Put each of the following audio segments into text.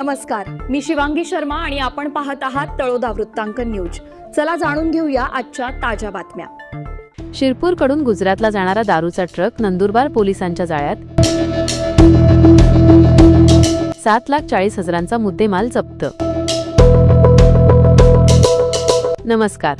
नमस्कार, मी शिवांगी शर्मा आणि आपण पाहत आहात तळोदा वृत्तांकन न्यूज। चला जाणून घेऊया आजच्या ताज्या बातम्या। शिरपूरकडून गुजरातला जाणारा दारूचा ट्रक नंदुरबार पोलिसांच्या जाळ्यात। 7,40,000चा मुद्देमाल जप्त। नमस्कार,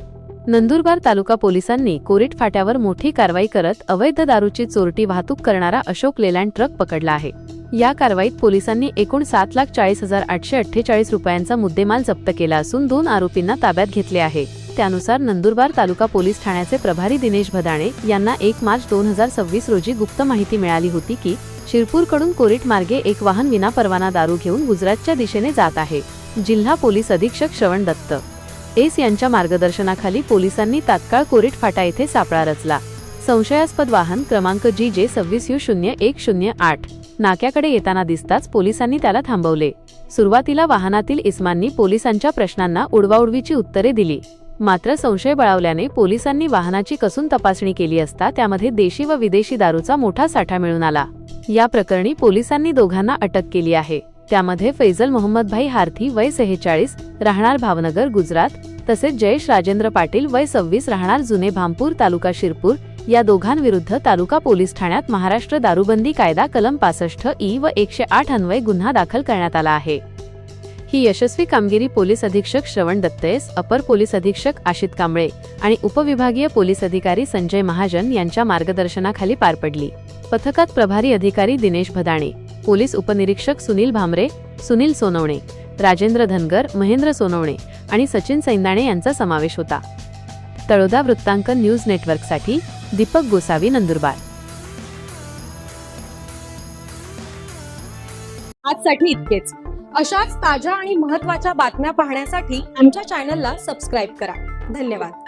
नंदुरबार तालुका पोलिसांनी कोरीट फाट्यावर मोठी कारवाई करत अवैध दारूची चोरटी वाहतूक करणारा अशोक लेलँड ट्रक पकडला आहे। या कारवाईत पोलिसांनी एकूण 7,40,848 रुपयांचा मुद्देमाल जप्त केला असून 2 आरोपींना ताब्यात घेतले आहे। त्यानुसार नंदुरबार तालुका पोलीस ठाण्याचे प्रभारी दिनेश भदाणे यांना 1 मार्च 2026 रोजी गुप्त माहिती मिळाली होती की शिरपूरकडून कोरीट मार्गे एक वाहन विनापरवाना दारू घेऊन गुजरातच्या दिशेने जात आहे। जिल्हा पोलीस अधीक्षक श्रवण दत्त एस यांच्या मार्गदर्शनाखाली पोलिसांनी तात्काळ कोरीट फाटा येथे सापळा रचला। संशयास्पद वाहन क्रमांक GJ 26U0108 नाक्याकडे येताना दिसताच पोलिसांनी त्याला थांबवले। सुरुवातीला वाहनातील इस्मांनी पोलिसांच्या प्रश्नांना उडवाउडवीची उत्तरे दिली, मात्र संशय बळावल्याने पोलिसांनी वाहनाची कसून तपासणी केली असता त्यामध्ये देशी व विदेशी दारूचा मोठा साठा मिळून आला। या प्रकरणी पोलिसांनी दोघांना अटक केली आहे। त्यामध्ये फैजल मोहम्मद भाई हारथी वय 46 राहणार भावनगर गुजरात, तसेच जयेश राजेंद्र पाटील वय 26 राहणार जुने भामपूर तालुका शिरपूर या दोघांविरुद्ध तालुका पोलीस ठाण्यात महाराष्ट्र दारूबंदी कायदा कलम 65E व 108 अन्वये गुन्हा दाखल करण्यात आला आहे। ही यशस्वी कामगिरी पोलीस अधीक्षक श्रवण दत्तेस, अपर पोलीस अधीक्षक आशित कांबळे आणि उपविभागीय पोलीस अधिकारी संजय महाजन यांच्या मार्गदर्शनाखाली पार पडली। पथकात प्रभारी अधिकारी दिनेश भदाणे, पोलीस उपनिरीक्षक सुनील भामरे, सुनील सोनवणे, राजेंद्र धनगर, महेंद्र सोनवणे आणि सचिन सैंदाणे यांचा समावेश होता। तळोदा वृत्तांकन न्यूज नेटवर्कसाठी दीपक गोसावी, नंदुरबार। आजसाठी इतकेच। अशाच ताज्या आणि महत्त्वाच्या बातम्या पाहण्यासाठी आमच्या चॅनलला सबस्क्राइब करा। धन्यवाद।